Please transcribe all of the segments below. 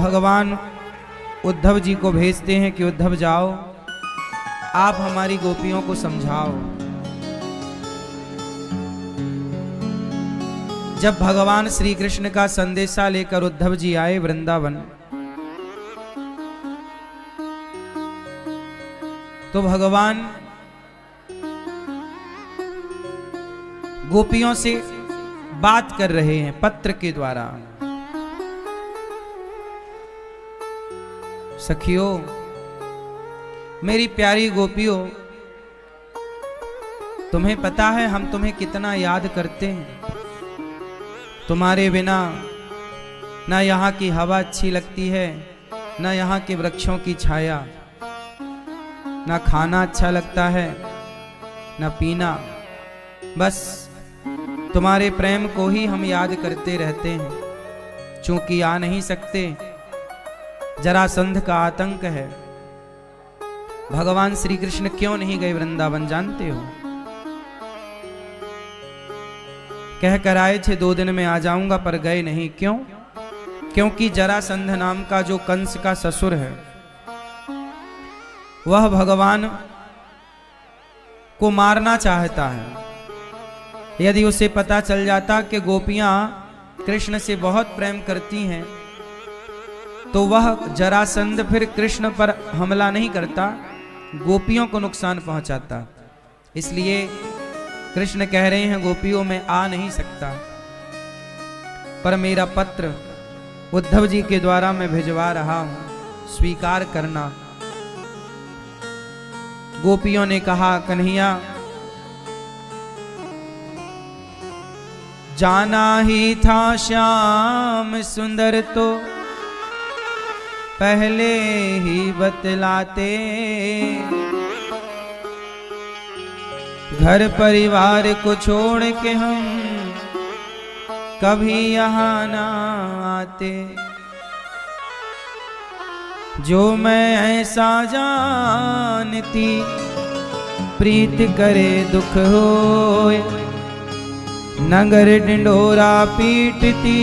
भगवान उद्धव जी को भेजते हैं कि उद्धव जाओ, आप हमारी गोपियों को समझाओ। जब भगवान श्री कृष्ण का संदेशा लेकर उद्धव जी आए वृंदावन, तो भगवान गोपियों से बात कर रहे हैं पत्र के द्वारा। सखियों, मेरी प्यारी गोपियों, तुम्हें पता है हम तुम्हें कितना याद करते हैं। तुम्हारे बिना ना यहाँ की हवा अच्छी लगती है, ना यहाँ के वृक्षों की छाया, ना खाना अच्छा लगता है, ना पीना। बस तुम्हारे प्रेम को ही हम याद करते रहते हैं। चूंकि आ नहीं सकते, जरासंध का आतंक है। भगवान श्री कृष्ण क्यों नहीं गए वृंदावन जानते हो? कह कर आए थे 2 दिन में आ जाऊंगा, पर गए नहीं। क्यों? क्योंकि जरासंध नाम का जो कंस का ससुर है, वह भगवान को मारना चाहता है। यदि उसे पता चल जाता कि गोपियां कृष्ण से बहुत प्रेम करती हैं, तो वह जरासंध फिर कृष्ण पर हमला नहीं करता, गोपियों को नुकसान पहुंचाता। इसलिए कृष्ण कह रहे हैं गोपियों में आ नहीं सकता, पर मेरा पत्र उद्धव जी के द्वारा मैं भिजवा रहा हूं, स्वीकार करना। गोपियों ने कहा, कन्हैया जाना ही था श्याम सुंदर तो पहले ही बतलाते, घर परिवार को छोड़ के हम कभी यहाँ ना आते। जो मैं ऐसा जानती, प्रीत करे दुख होए, नगर ढिंढोरा पीटती,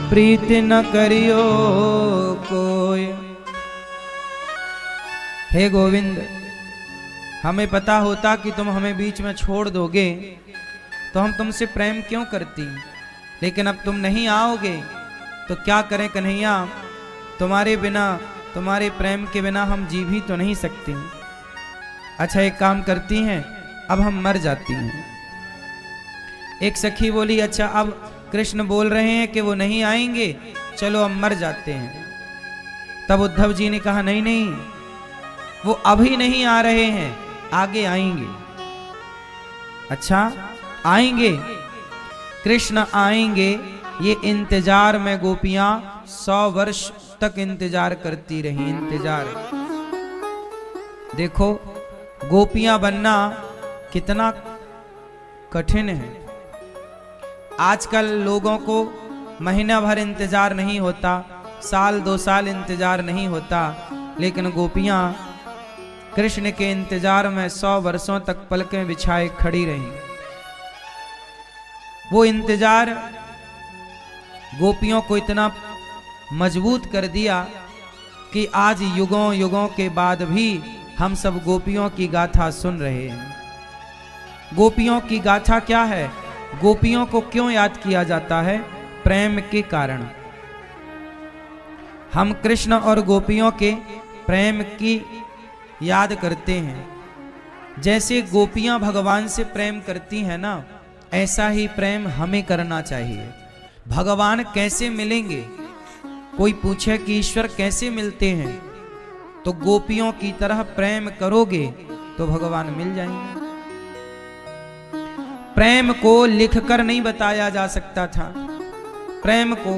प्रीत न करियो कोई। हे गोविंद, हमें पता होता कि तुम हमें बीच में छोड़ दोगे तो हम तुमसे प्रेम क्यों करती, लेकिन अब तुम नहीं आओगे तो क्या करें कन्हैया। तुम्हारे बिना, तुम्हारे प्रेम के बिना हम जी भी तो नहीं सकती। अच्छा एक काम करती हैं, अब हम मर जाती हैं। एक सखी बोली, अच्छा अब कृष्ण बोल रहे हैं कि वो नहीं आएंगे, चलो हम मर जाते हैं। तब उद्धव जी ने कहा, नहीं नहीं, वो अभी नहीं आ रहे हैं, आगे आएंगे। अच्छा आएंगे, कृष्ण आएंगे, ये इंतजार में गोपियां 100 वर्ष तक इंतजार करती रही। इंतजार, देखो गोपियां बनना कितना कठिन है। आजकल लोगों को महीना भर इंतजार नहीं होता, साल 2 साल इंतजार नहीं होता, लेकिन गोपियां कृष्ण के इंतजार में 100 वर्षों तक पलकें बिछाए खड़ी रहीं। वो इंतजार गोपियों को इतना मजबूत कर दिया कि आज युगों युगों के बाद भी हम सब गोपियों की गाथा सुन रहे हैं। गोपियों की गाथा क्या है? गोपियों को क्यों याद किया जाता है? प्रेम के कारण। हम कृष्ण और गोपियों के प्रेम की याद करते हैं। जैसे गोपियां भगवान से प्रेम करती हैं ना, ऐसा ही प्रेम हमें करना चाहिए। भगवान कैसे मिलेंगे? कोई पूछे कि ईश्वर कैसे मिलते हैं, तो गोपियों की तरह प्रेम करोगे तो भगवान मिल जाएंगे। प्रेम को लिखकर नहीं बताया जा सकता था, प्रेम को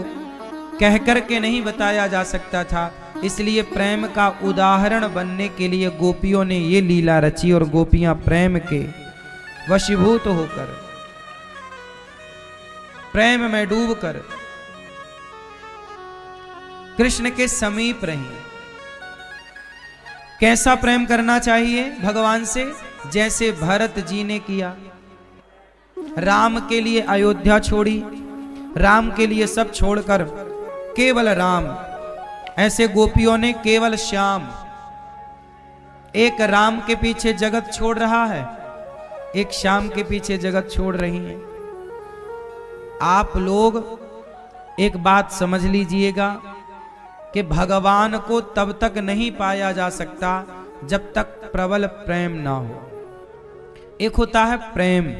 कहकर के नहीं बताया जा सकता था। इसलिए प्रेम का उदाहरण बनने के लिए गोपियों ने ये लीला रची, और गोपियां प्रेम के वशीभूत होकर, प्रेम में डूबकर कृष्ण के समीप रही। कैसा प्रेम करना चाहिए भगवान से? जैसे भरत जी ने किया। राम के लिए अयोध्या छोड़ी, राम के लिए सब छोड़कर केवल राम, ऐसे गोपियों ने केवल श्याम। एक राम के पीछे जगत छोड़ रहा है, एक श्याम के पीछे जगत छोड़ रही है। आप लोग एक बात समझ लीजिएगा कि भगवान को तब तक नहीं पाया जा सकता जब तक प्रबल प्रेम ना हो। एक होता है प्रेम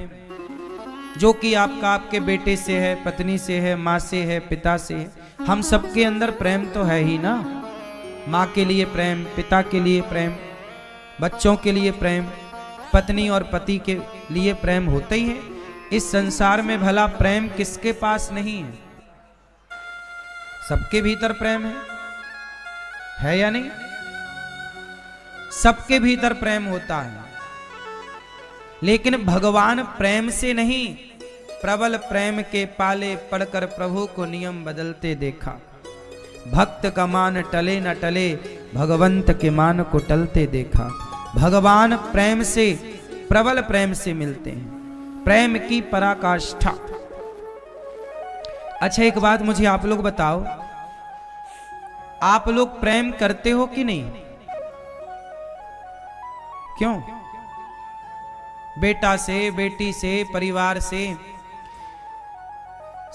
जो कि आपका आपके बेटे से है, पत्नी से है, माँ से है, पिता से है। हम सबके अंदर प्रेम तो है ही ना। माँ के लिए प्रेम, पिता के लिए प्रेम, बच्चों के लिए प्रेम, पत्नी और पति के लिए प्रेम होता ही है। इस संसार में भला प्रेम किसके पास नहीं है? सबके भीतर प्रेम है या नहीं? सबके भीतर प्रेम होता है, लेकिन भगवान प्रेम से नहीं, प्रबल प्रेम के पाले पड़कर प्रभु को नियम बदलते देखा। भक्त का मान टले न टले, भगवंत के मान को टलते देखा। भगवान प्रेम से, प्रबल प्रेम से मिलते हैं, प्रेम की पराकाष्ठा। अच्छा एक बात मुझे आप लोग बताओ, आप लोग प्रेम करते हो कि नहीं? क्यों? बेटा से, बेटी से, परिवार से,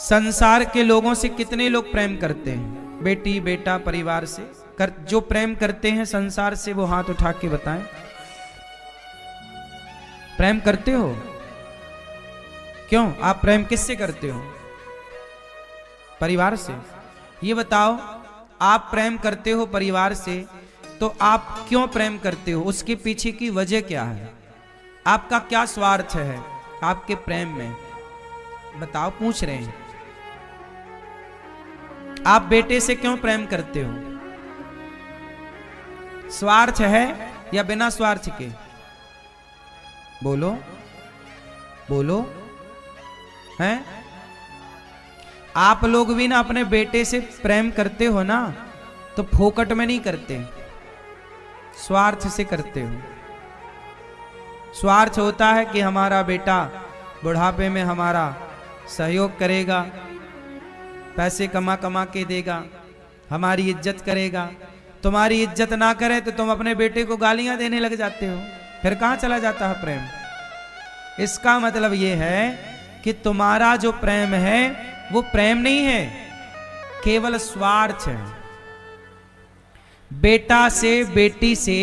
संसार के लोगों से कितने लोग प्रेम करते हैं? बेटी, बेटा, परिवार से जो प्रेम करते हैं संसार से, वो हाथ उठा के बताएं। प्रेम करते हो? क्यों? आप प्रेम किससे करते हो? परिवार से। ये बताओ, आप प्रेम करते हो परिवार से, तो आप क्यों प्रेम करते हो? उसके पीछे की वजह क्या है? आपका क्या स्वार्थ है आपके प्रेम में? बताओ, पूछ रहे हैं। आप बेटे से क्यों प्रेम करते हो? स्वार्थ है या बिना स्वार्थ के? बोलो बोलो। हैं? आप लोग भी ना अपने बेटे से प्रेम करते हो ना, तो फोकट में नहीं करते, स्वार्थ से करते हो। स्वार्थ होता है कि हमारा बेटा बुढ़ापे में हमारा सहयोग करेगा, पैसे कमा कमा के देगा, हमारी इज्जत करेगा। तुम्हारी इज्जत ना करे तो तुम अपने बेटे को गालियां देने लग जाते हो, फिर कहां चला जाता है प्रेम? इसका मतलब यह है कि तुम्हारा जो प्रेम है वो प्रेम नहीं है, केवल स्वार्थ है। बेटा से, बेटी से